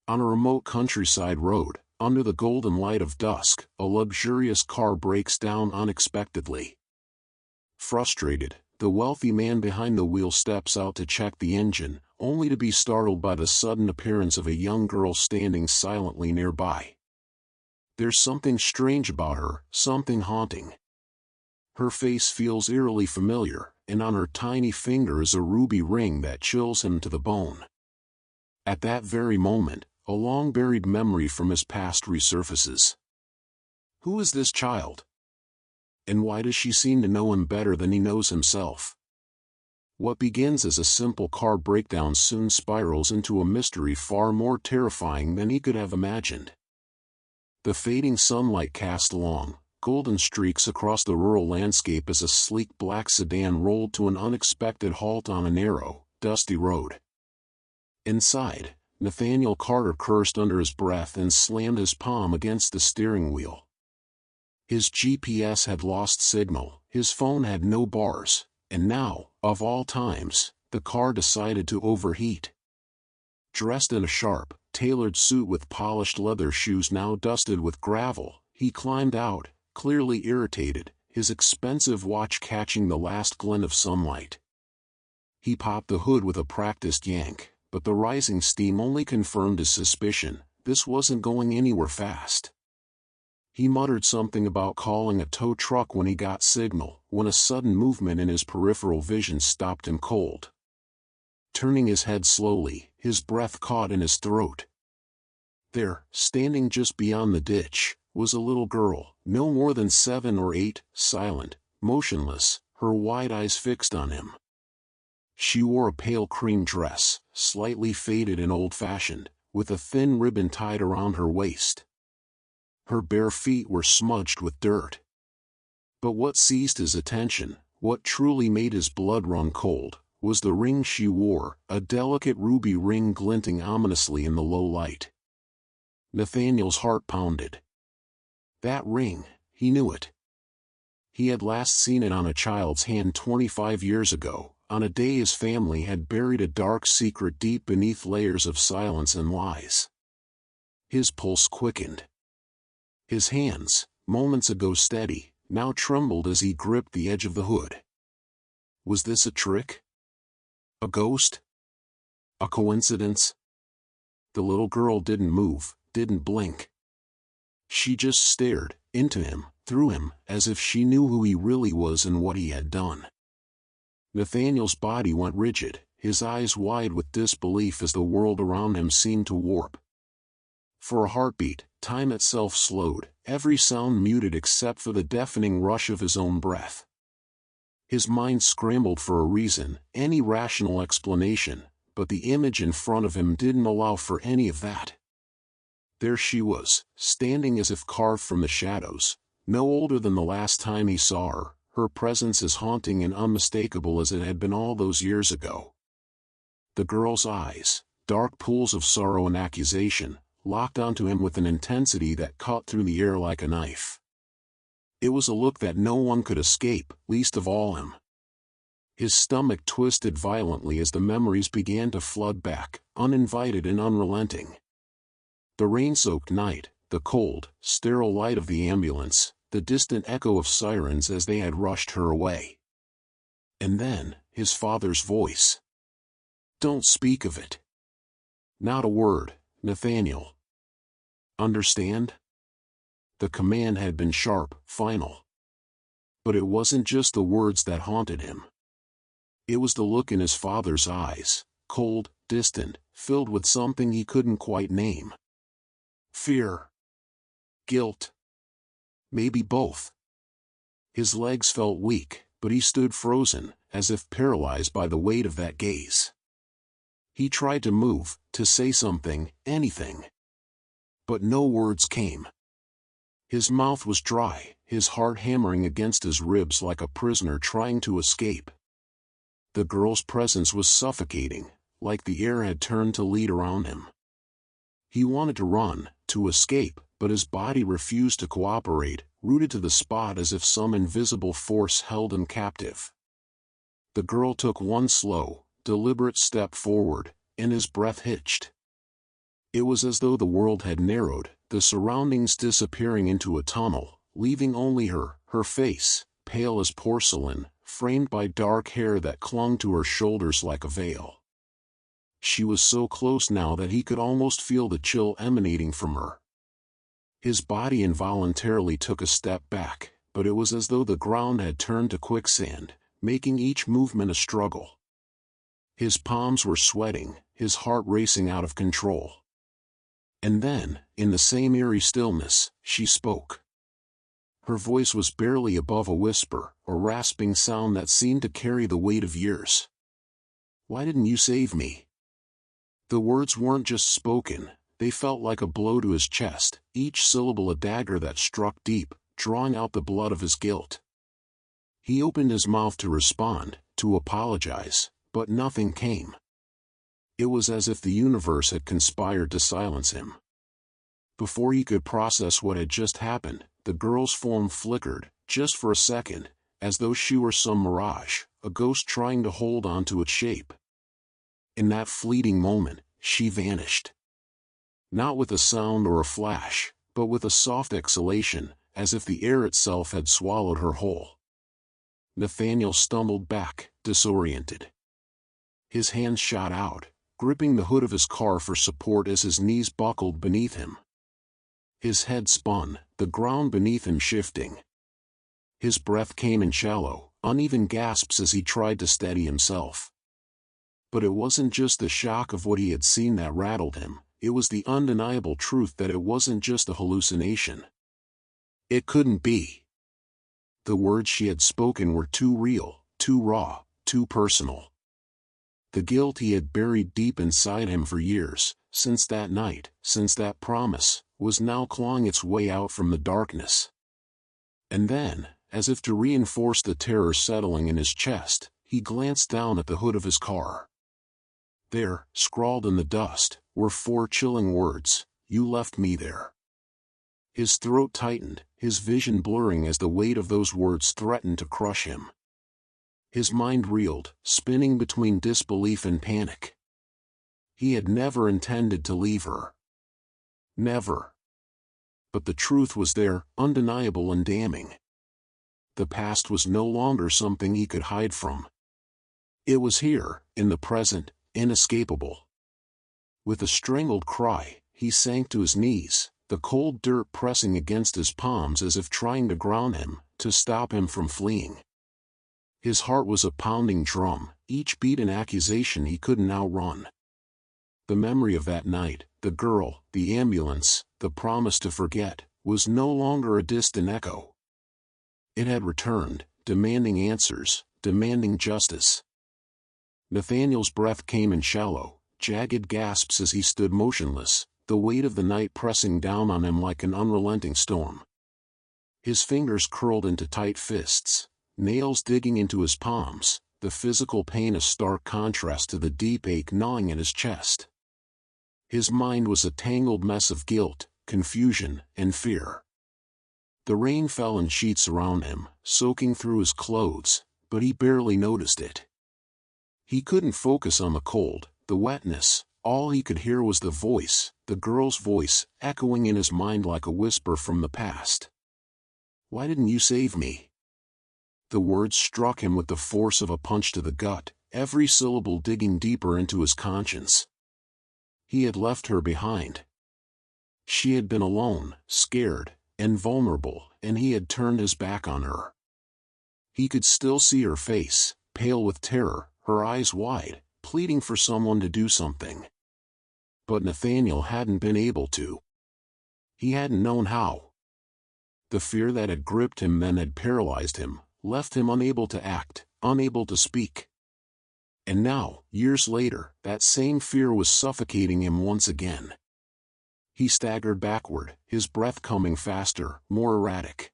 On a remote countryside road, under the golden light of dusk, a luxurious car breaks down unexpectedly. Frustrated, the wealthy man behind the wheel steps out to check the engine, only to be startled by the sudden appearance of a young girl standing silently nearby. There's something strange about her, something haunting. Her face feels eerily familiar, and on her tiny finger is a ruby ring that chills him to the bone. At that very moment, a long-buried memory from his past resurfaces. Who is this child? And why does she seem to know him better than he knows himself? What begins as a simple car breakdown soon spirals into a mystery far more terrifying than he could have imagined. The fading sunlight cast long, golden streaks across the rural landscape as a sleek black sedan rolled to an unexpected halt on a narrow, dusty road. Inside, Nathaniel Carter cursed under his breath and slammed his palm against the steering wheel. His GPS had lost signal, his phone had no bars, and now, of all times, the car decided to overheat. Dressed in a sharp, tailored suit with polished leather shoes now dusted with gravel, he climbed out, clearly irritated, his expensive watch catching the last glint of sunlight. He popped the hood with a practiced yank, but the rising steam only confirmed his suspicion. This wasn't going anywhere fast. He muttered something about calling a tow truck when he got signal, when a sudden movement in his peripheral vision stopped him cold. Turning his head slowly, his breath caught in his throat. There, standing just beyond the ditch, was a little girl, no more than 7 or 8, silent, motionless, her wide eyes fixed on him. She wore a pale cream dress, slightly faded and old-fashioned, with a thin ribbon tied around her waist. Her bare feet were smudged with dirt. But what seized his attention, what truly made his blood run cold, was the ring she wore, a delicate ruby ring glinting ominously in the low light. Nathaniel's heart pounded. That ring, he knew it. He had last seen it on a child's hand 25 years ago, on a day his family had buried a dark secret deep beneath layers of silence and lies. His pulse quickened. His hands, moments ago steady, now trembled as he gripped the edge of the hood. Was this a trick? A ghost? A coincidence? The little girl didn't move, didn't blink. She just stared, into him, through him, as if she knew who he really was and what he had done. Nathaniel's body went rigid, his eyes wide with disbelief as the world around him seemed to warp. For a heartbeat, time itself slowed, every sound muted except for the deafening rush of his own breath. His mind scrambled for a reason, any rational explanation, but the image in front of him didn't allow for any of that. There she was, standing as if carved from the shadows, no older than the last time he saw her, her presence as haunting and unmistakable as it had been all those years ago. The girl's eyes, dark pools of sorrow and accusation, locked onto him with an intensity that cut through the air like a knife. It was a look that no one could escape, least of all him. His stomach twisted violently as the memories began to flood back, uninvited and unrelenting. The rain-soaked night, the cold, sterile light of the ambulance, the distant echo of sirens as they had rushed her away. And then, his father's voice. "Don't speak of it. Not a word, Nathaniel. Understand?" The command had been sharp, final. But it wasn't just the words that haunted him. It was the look in his father's eyes, cold, distant, filled with something he couldn't quite name. Fear. Guilt. Maybe both. His legs felt weak, but he stood frozen, as if paralyzed by the weight of that gaze. He tried to move, to say something, anything. But no words came. His mouth was dry, his heart hammering against his ribs like a prisoner trying to escape. The girl's presence was suffocating, like the air had turned to lead around him. He wanted to run, to escape, but his body refused to cooperate, rooted to the spot as if some invisible force held him captive. The girl took one slow, deliberate step forward, and his breath hitched. It was as though the world had narrowed, the surroundings disappearing into a tunnel, leaving only her face, pale as porcelain, framed by dark hair that clung to her shoulders like a veil. She was so close now that he could almost feel the chill emanating from her. His body involuntarily took a step back, but it was as though the ground had turned to quicksand, making each movement a struggle. His palms were sweating, his heart racing out of control. And then, in the same eerie stillness, she spoke. Her voice was barely above a whisper, a rasping sound that seemed to carry the weight of years. "Why didn't you save me?" The words weren't just spoken, they felt like a blow to his chest, each syllable a dagger that struck deep, drawing out the blood of his guilt. He opened his mouth to respond, to apologize, but nothing came. It was as if the universe had conspired to silence him. Before he could process what had just happened, the girl's form flickered, just for a second, as though she were some mirage, a ghost trying to hold on to its shape. In that fleeting moment, she vanished. Not with a sound or a flash, but with a soft exhalation, as if the air itself had swallowed her whole. Nathaniel stumbled back, disoriented. His hands shot out, gripping the hood of his car for support as his knees buckled beneath him. His head spun, the ground beneath him shifting. His breath came in shallow, uneven gasps as he tried to steady himself. But it wasn't just the shock of what he had seen that rattled him, it was the undeniable truth that it wasn't just a hallucination. It couldn't be. The words she had spoken were too real, too raw, too personal. The guilt he had buried deep inside him for years, since that night, since that promise, was now clawing its way out from the darkness. And then, as if to reinforce the terror settling in his chest, he glanced down at the hood of his car. There, scrawled in the dust, were 4 chilling words, "You left me there." His throat tightened, his vision blurring as the weight of those words threatened to crush him. His mind reeled, spinning between disbelief and panic. He had never intended to leave her. Never. But the truth was there, undeniable and damning. The past was no longer something he could hide from. It was here, in the present, inescapable. With a strangled cry, he sank to his knees, the cold dirt pressing against his palms as if trying to ground him, to stop him from fleeing. His heart was a pounding drum, each beat an accusation he couldn't outrun. The memory of that night, the girl, the ambulance, the promise to forget, was no longer a distant echo. It had returned, demanding answers, demanding justice. Nathaniel's breath came in shallow, jagged gasps as he stood motionless, the weight of the night pressing down on him like an unrelenting storm. His fingers curled into tight fists, nails digging into his palms, the physical pain a stark contrast to the deep ache gnawing at his chest. His mind was a tangled mess of guilt, confusion, and fear. The rain fell in sheets around him, soaking through his clothes, but he barely noticed it. He couldn't focus on the cold, the wetness, all he could hear was the voice, the girl's voice, echoing in his mind like a whisper from the past. "Why didn't you save me?" The words struck him with the force of a punch to the gut, every syllable digging deeper into his conscience. He had left her behind. She had been alone, scared, and vulnerable, and he had turned his back on her. He could still see her face, pale with terror, her eyes wide, pleading for someone to do something. But Nathaniel hadn't been able to. He hadn't known how. The fear that had gripped him then had paralyzed him, left him unable to act, unable to speak. And now, years later, that same fear was suffocating him once again. He staggered backward, his breath coming faster, more erratic.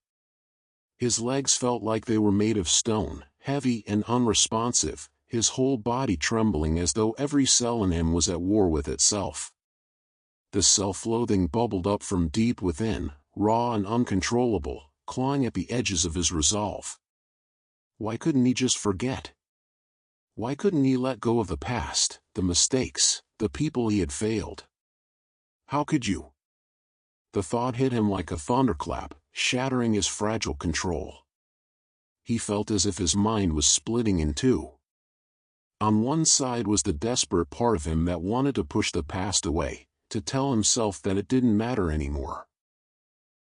His legs felt like they were made of stone, heavy and unresponsive, his whole body trembling as though every cell in him was at war with itself. The self-loathing bubbled up from deep within, raw and uncontrollable, clawing at the edges of his resolve. Why couldn't he just forget? Why couldn't he let go of the past, the mistakes, the people he had failed? How could you? The thought hit him like a thunderclap, shattering his fragile control. He felt as if his mind was splitting in two. On one side was the desperate part of him that wanted to push the past away, to tell himself that it didn't matter anymore.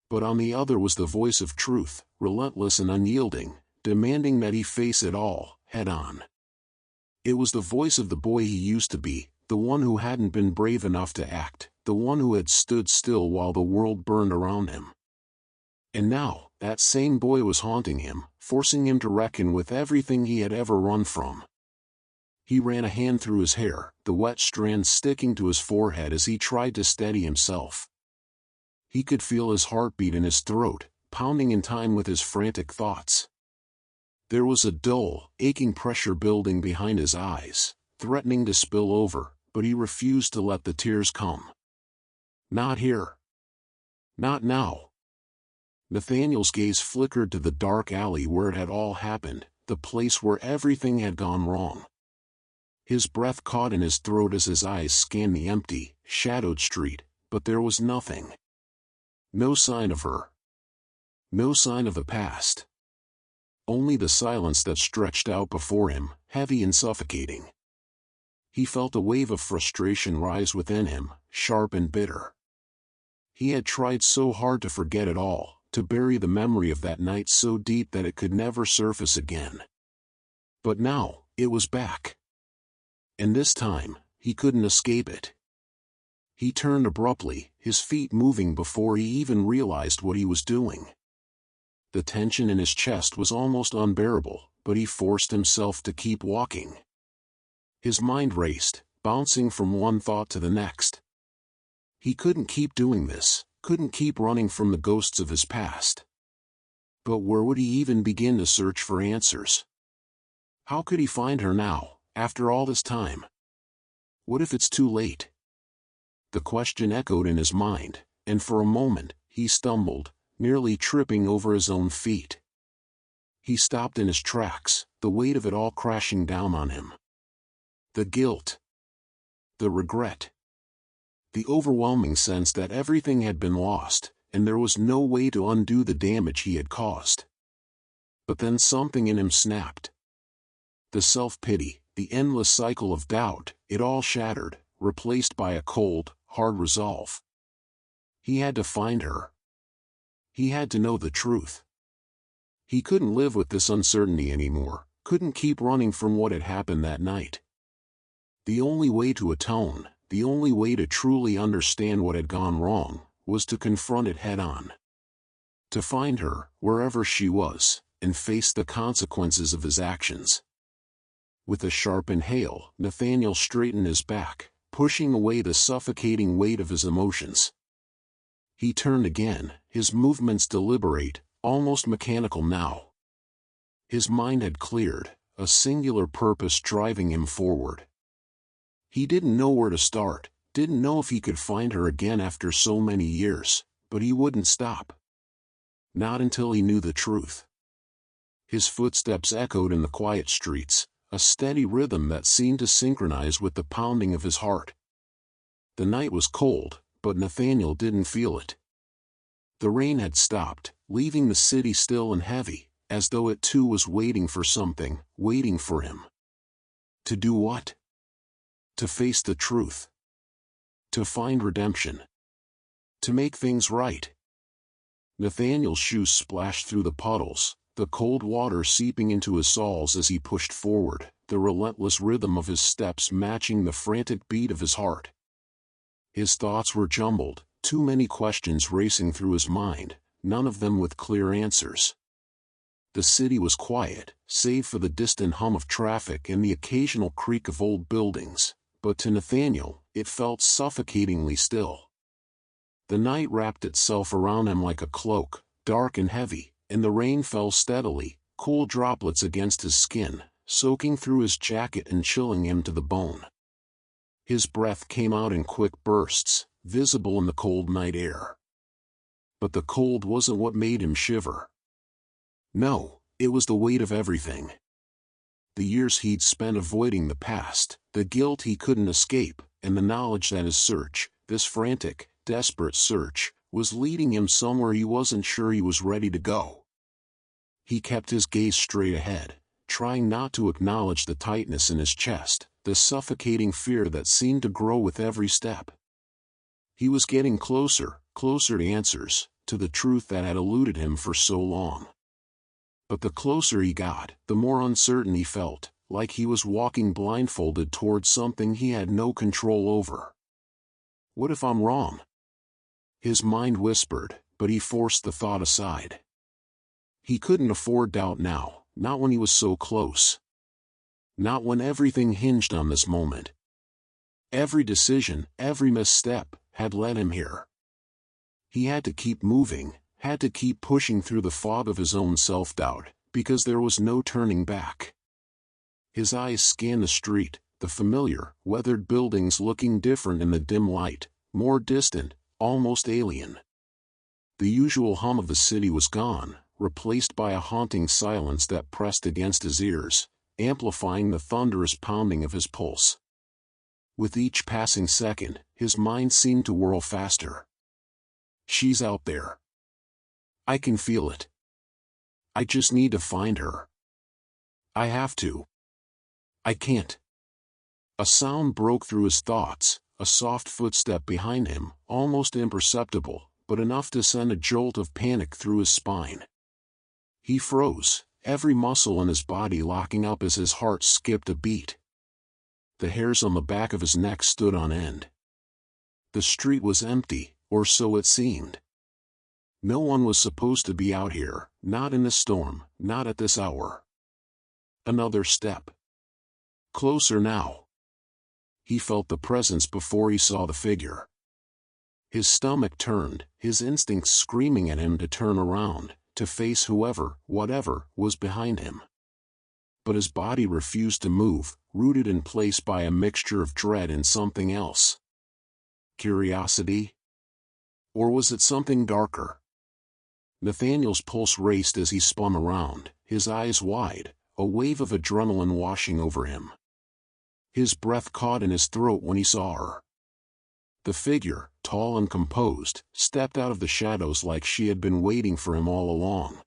But on the other was the voice of truth, relentless and unyielding, demanding that he face it all, head on. It was the voice of the boy he used to be, the one who hadn't been brave enough to act, the one who had stood still while the world burned around him. And now, that same boy was haunting him, forcing him to reckon with everything he had ever run from. He ran a hand through his hair, the wet strands sticking to his forehead as he tried to steady himself. He could feel his heartbeat in his throat, pounding in time with his frantic thoughts. There was a dull, aching pressure building behind his eyes, threatening to spill over, but he refused to let the tears come. Not here. Not now. Nathaniel's gaze flickered to the dark alley where it had all happened, the place where everything had gone wrong. His breath caught in his throat as his eyes scanned the empty, shadowed street, but there was nothing. No sign of her. No sign of the past. Only the silence that stretched out before him, heavy and suffocating. He felt a wave of frustration rise within him, sharp and bitter. He had tried so hard to forget it all, to bury the memory of that night so deep that it could never surface again. But now, it was back. And this time, he couldn't escape it. He turned abruptly, his feet moving before he even realized what he was doing. The tension in his chest was almost unbearable, but he forced himself to keep walking. His mind raced, bouncing from one thought to the next. He couldn't keep doing this, couldn't keep running from the ghosts of his past. But where would he even begin to search for answers? How could he find her now, after all this time? What if it's too late? The question echoed in his mind, and for a moment, he stumbled, nearly tripping over his own feet. He stopped in his tracks, the weight of it all crashing down on him. The guilt. The regret. The overwhelming sense that everything had been lost, and there was no way to undo the damage he had caused. But then something in him snapped. The self-pity, the endless cycle of doubt, it all shattered, replaced by a cold, hard resolve. He had to find her. He had to know the truth. He couldn't live with this uncertainty anymore, couldn't keep running from what had happened that night. The only way to atone, the only way to truly understand what had gone wrong, was to confront it head-on. To find her, wherever she was, and face the consequences of his actions. With a sharp inhale, Nathaniel straightened his back, pushing away the suffocating weight of his emotions. He turned again, his movements deliberate, almost mechanical now. His mind had cleared, a singular purpose driving him forward. He didn't know where to start, didn't know if he could find her again after so many years, but he wouldn't stop. Not until he knew the truth. His footsteps echoed in the quiet streets, a steady rhythm that seemed to synchronize with the pounding of his heart. The night was cold, but Nathaniel didn't feel it. The rain had stopped, leaving the city still and heavy, as though it too was waiting for something, waiting for him. To do what? To face the truth. To find redemption. To make things right. Nathaniel's shoes splashed through the puddles, the cold water seeping into his soles as he pushed forward, the relentless rhythm of his steps matching the frantic beat of his heart. His thoughts were jumbled, too many questions racing through his mind, none of them with clear answers. The city was quiet, save for the distant hum of traffic and the occasional creak of old buildings, but to Nathaniel, it felt suffocatingly still. The night wrapped itself around him like a cloak, dark and heavy, and the rain fell steadily, cool droplets against his skin, soaking through his jacket and chilling him to the bone. His breath came out in quick bursts, visible in the cold night air. But the cold wasn't what made him shiver. No, it was the weight of everything. The years he'd spent avoiding the past, the guilt he couldn't escape, and the knowledge that his search, this frantic, desperate search, was leading him somewhere he wasn't sure he was ready to go. He kept his gaze straight ahead, trying not to acknowledge the tightness in his chest, the suffocating fear that seemed to grow with every step. He was getting closer, closer to answers, to the truth that had eluded him for so long. But the closer he got, the more uncertain he felt, like he was walking blindfolded towards something he had no control over. What if I'm wrong? His mind whispered, but he forced the thought aside. He couldn't afford doubt now, not when he was so close. Not when everything hinged on this moment. Every decision, every misstep, had led him here. He had to keep moving, had to keep pushing through the fog of his own self-doubt, because there was no turning back. His eyes scanned the street, the familiar, weathered buildings looking different in the dim light, more distant, almost alien. The usual hum of the city was gone, replaced by a haunting silence that pressed against his ears, amplifying the thunderous pounding of his pulse. With each passing second, his mind seemed to whirl faster. She's out there. I can feel it. I just need to find her. I have to. I can't. A sound broke through his thoughts, a soft footstep behind him, almost imperceptible, but enough to send a jolt of panic through his spine. He froze, every muscle in his body locking up as his heart skipped a beat. The hairs on the back of his neck stood on end. The street was empty, or so it seemed. No one was supposed to be out here, not in this storm, not at this hour. Another step. Closer now. He felt the presence before he saw the figure. His stomach turned, his instincts screaming at him to turn around, to face whoever, whatever, was behind him. But his body refused to move, rooted in place by a mixture of dread and something else. Curiosity? Or was it something darker? Nathaniel's pulse raced as he spun around, his eyes wide, a wave of adrenaline washing over him. His breath caught in his throat when he saw her. The figure, tall and composed, stepped out of the shadows like she had been waiting for him all along.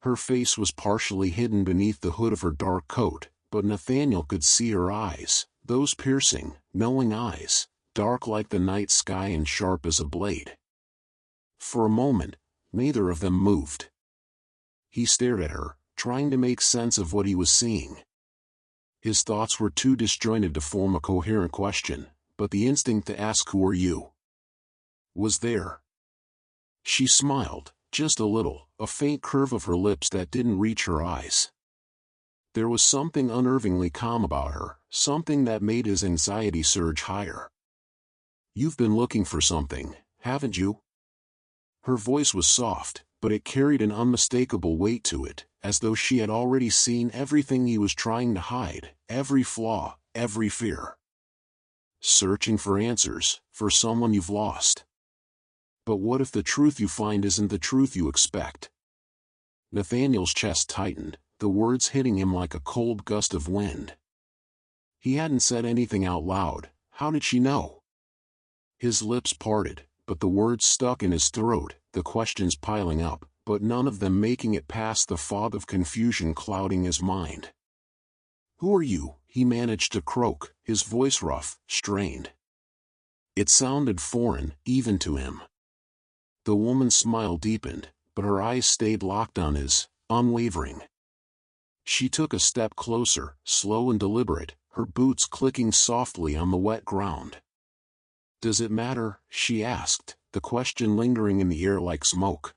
Her face was partially hidden beneath the hood of her dark coat, but Nathaniel could see her eyes, those piercing, knowing eyes, dark like the night sky and sharp as a blade. For a moment, neither of them moved. He stared at her, trying to make sense of what he was seeing. His thoughts were too disjointed to form a coherent question, but the instinct to ask "Who are you?" was there. She smiled, just a little, a faint curve of her lips that didn't reach her eyes. There was something unnervingly calm about her, something that made his anxiety surge higher. "You've been looking for something, haven't you?" Her voice was soft, but it carried an unmistakable weight to it, as though she had already seen everything he was trying to hide, every flaw, every fear. "Searching for answers, for someone you've lost. But what if the truth you find isn't the truth you expect?" Nathaniel's chest tightened, the words hitting him like a cold gust of wind. He hadn't said anything out loud. How did she know? His lips parted, but the words stuck in his throat, the questions piling up, but none of them making it past the fog of confusion clouding his mind. "Who are you?" he managed to croak, his voice rough, strained. It sounded foreign, even to him. The woman's smile deepened, but her eyes stayed locked on his, unwavering. She took a step closer, slow and deliberate, her boots clicking softly on the wet ground. "Does it matter?" she asked, the question lingering in the air like smoke.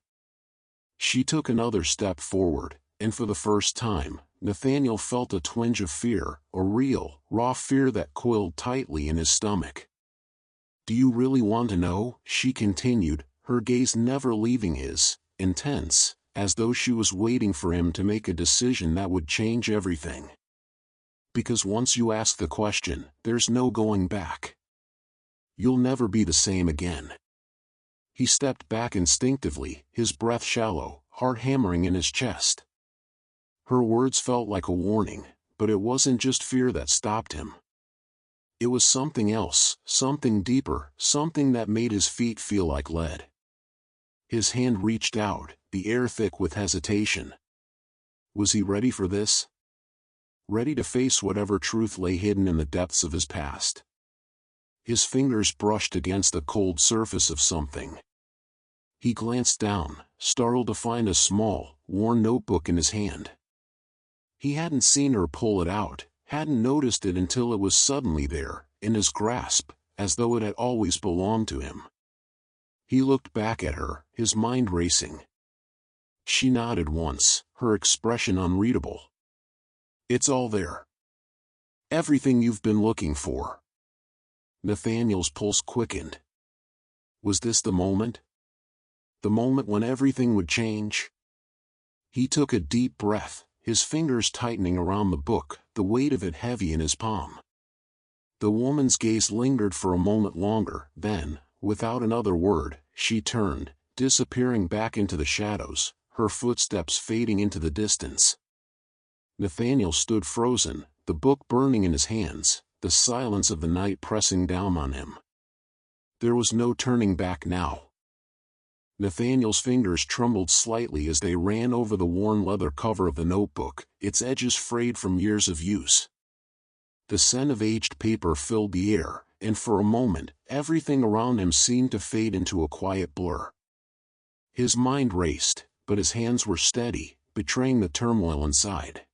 She took another step forward, and for the first time, Nathaniel felt a twinge of fear, a real, raw fear that coiled tightly in his stomach. "Do you really want to know?" she continued, her gaze never leaving his, intense, as though she was waiting for him to make a decision that would change everything. "Because once you ask the question, there's no going back. You'll never be the same again." He stepped back instinctively, his breath shallow, heart hammering in his chest. Her words felt like a warning, but it wasn't just fear that stopped him. It was something else, something deeper, something that made his feet feel like lead. His hand reached out, the air thick with hesitation. Was he ready for this? Ready to face whatever truth lay hidden in the depths of his past? His fingers brushed against the cold surface of something. He glanced down, startled to find a small, worn notebook in his hand. He hadn't seen her pull it out, hadn't noticed it until it was suddenly there, in his grasp, as though it had always belonged to him. He looked back at her, his mind racing. She nodded once, her expression unreadable. It's all there. Everything you've been looking for. Nathaniel's pulse quickened. Was this the moment? The moment when everything would change? He took a deep breath, his fingers tightening around the book, the weight of it heavy in his palm. The woman's gaze lingered for a moment longer, then, without another word, she turned, disappearing back into the shadows, her footsteps fading into the distance. Nathaniel stood frozen, the book burning in his hands, the silence of the night pressing down on him. There was no turning back now. Nathaniel's fingers trembled slightly as they ran over the worn leather cover of the notebook, its edges frayed from years of use. The scent of aged paper filled the air, and for a moment, everything around him seemed to fade into a quiet blur. His mind raced, but his hands were steady, betraying the turmoil inside.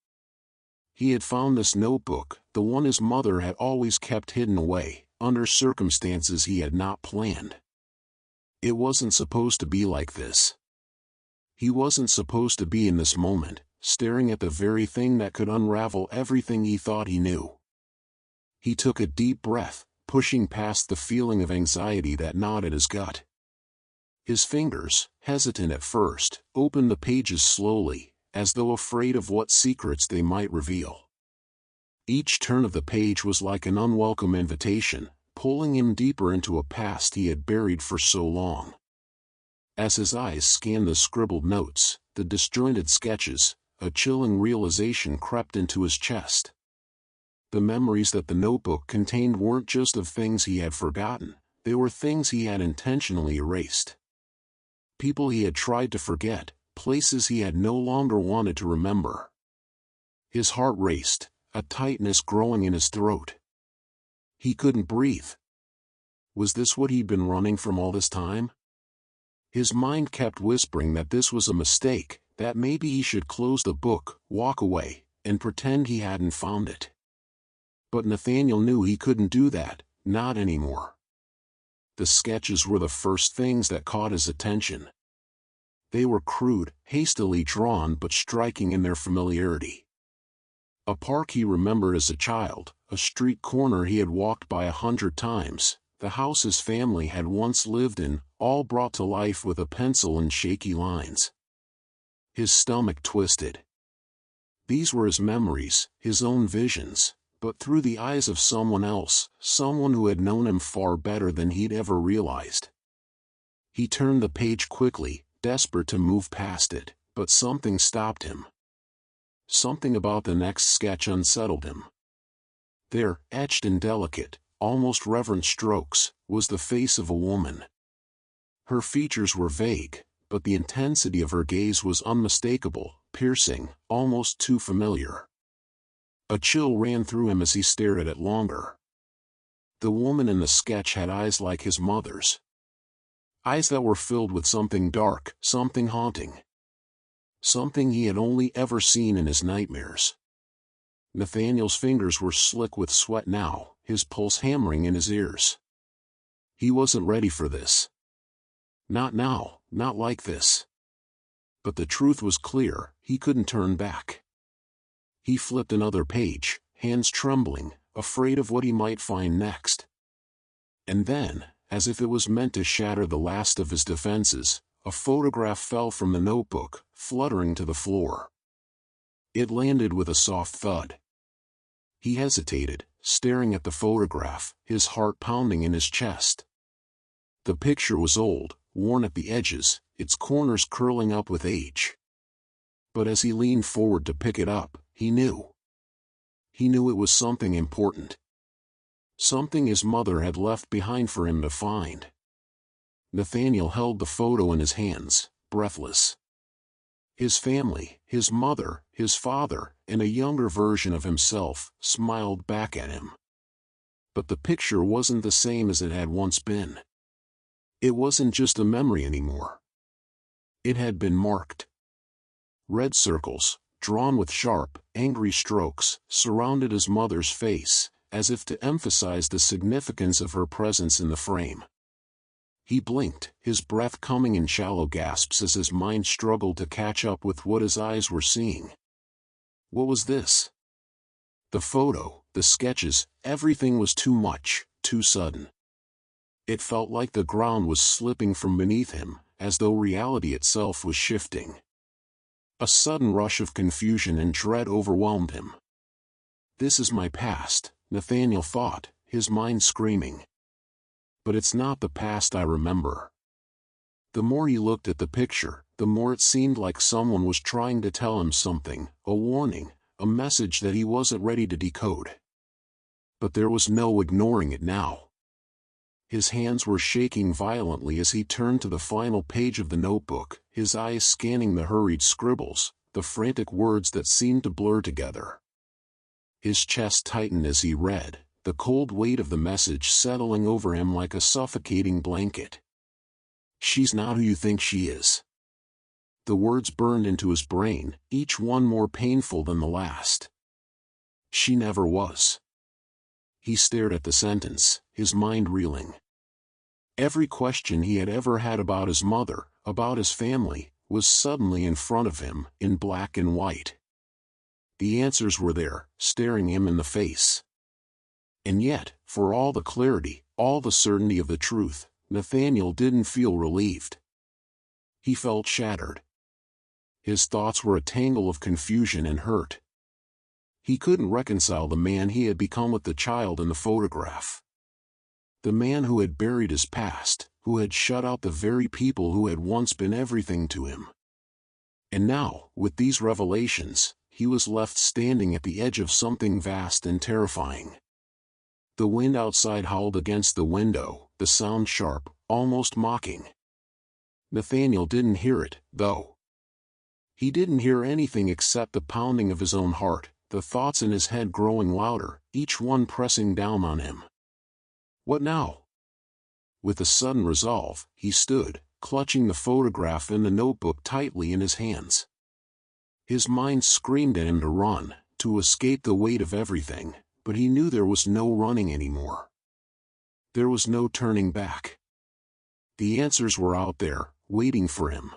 He had found this notebook, the one his mother had always kept hidden away, under circumstances he had not planned. It wasn't supposed to be like this. He wasn't supposed to be in this moment, staring at the very thing that could unravel everything he thought he knew. He took a deep breath, pushing past the feeling of anxiety that gnawed at his gut. His fingers, hesitant at first, opened the pages slowly, as though afraid of what secrets they might reveal. Each turn of the page was like an unwelcome invitation, pulling him deeper into a past he had buried for so long. As his eyes scanned the scribbled notes, the disjointed sketches, a chilling realization crept into his chest. The memories that the notebook contained weren't just of things he had forgotten, they were things he had intentionally erased. People he had tried to forget, places he had no longer wanted to remember. His heart raced, a tightness growing in his throat. He couldn't breathe. Was this what he'd been running from all this time? His mind kept whispering that this was a mistake, that maybe he should close the book, walk away, and pretend he hadn't found it. But Nathaniel knew he couldn't do that, not anymore. The sketches were the first things that caught his attention. They were crude, hastily drawn but striking in their familiarity. A park he remembered as a child, a street corner he had walked by 100 times, the house his family had once lived in, all brought to life with a pencil and shaky lines. His stomach twisted. These were his memories, his own visions, but through the eyes of someone else, someone who had known him far better than he'd ever realized. He turned the page quickly, desperate to move past it, but something stopped him. Something about the next sketch unsettled him. There, etched in delicate, almost reverent strokes, was the face of a woman. Her features were vague, but the intensity of her gaze was unmistakable, piercing, almost too familiar. A chill ran through him as he stared at it longer. The woman in the sketch had eyes like his mother's. Eyes that were filled with something dark, something haunting. Something he had only ever seen in his nightmares. Nathaniel's fingers were slick with sweat now, his pulse hammering in his ears. He wasn't ready for this. Not now, not like this. But the truth was clear, he couldn't turn back. He flipped another page, hands trembling, afraid of what he might find next. And then, as if it was meant to shatter the last of his defenses, a photograph fell from the notebook, fluttering to the floor. It landed with a soft thud. He hesitated, staring at the photograph, his heart pounding in his chest. The picture was old, worn at the edges, its corners curling up with age. But as he leaned forward to pick it up, he knew. He knew it was something important. Something his mother had left behind for him to find. Nathaniel held the photo in his hands, breathless. His family, his mother, his father, and a younger version of himself, smiled back at him. But the picture wasn't the same as it had once been. It wasn't just a memory anymore. It had been marked. Red circles, drawn with sharp, angry strokes, surrounded his mother's face, as if to emphasize the significance of her presence in the frame. He blinked, his breath coming in shallow gasps as his mind struggled to catch up with what his eyes were seeing. What was this? The photo, the sketches, everything was too much, too sudden. It felt like the ground was slipping from beneath him, as though reality itself was shifting. A sudden rush of confusion and dread overwhelmed him. This is my past, Nathaniel thought, his mind screaming. But it's not the past I remember. The more he looked at the picture, the more it seemed like someone was trying to tell him something, a warning, a message that he wasn't ready to decode. But there was no ignoring it now. His hands were shaking violently as he turned to the final page of the notebook, his eyes scanning the hurried scribbles, the frantic words that seemed to blur together. His chest tightened as he read, the cold weight of the message settling over him like a suffocating blanket. She's not who you think she is. The words burned into his brain, each one more painful than the last. She never was. He stared at the sentence, his mind reeling. Every question he had ever had about his mother, about his family, was suddenly in front of him, in black and white. The answers were there, staring him in the face. And yet, for all the clarity, all the certainty of the truth, Nathaniel didn't feel relieved. He felt shattered. His thoughts were a tangle of confusion and hurt. He couldn't reconcile the man he had become with the child in the photograph. The man who had buried his past, who had shut out the very people who had once been everything to him. And now, with these revelations, he was left standing at the edge of something vast and terrifying. The wind outside howled against the window, the sound sharp, almost mocking. Nathaniel didn't hear it, though. He didn't hear anything except the pounding of his own heart, the thoughts in his head growing louder, each one pressing down on him. What now? With a sudden resolve, he stood, clutching the photograph and the notebook tightly in his hands. His mind screamed at him to run, to escape the weight of everything, but he knew there was no running anymore. There was no turning back. The answers were out there, waiting for him.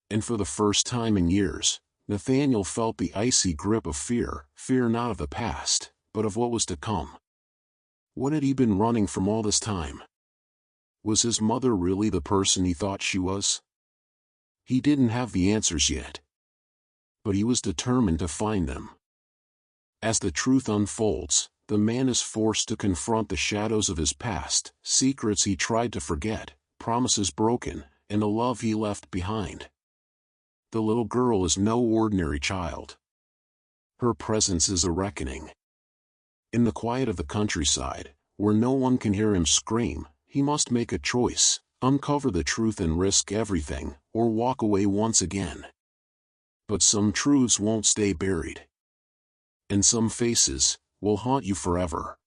And for the first time in years, Nathaniel felt the icy grip of fear, fear not of the past, but of what was to come. What had he been running from all this time? Was his mother really the person he thought she was? He didn't have the answers yet. But he was determined to find them. As the truth unfolds, the man is forced to confront the shadows of his past, secrets he tried to forget, promises broken, and a love he left behind. The little girl is no ordinary child. Her presence is a reckoning. In the quiet of the countryside, where no one can hear him scream, he must make a choice, uncover the truth and risk everything, or walk away once again. But some truths won't stay buried. And some faces will haunt you forever.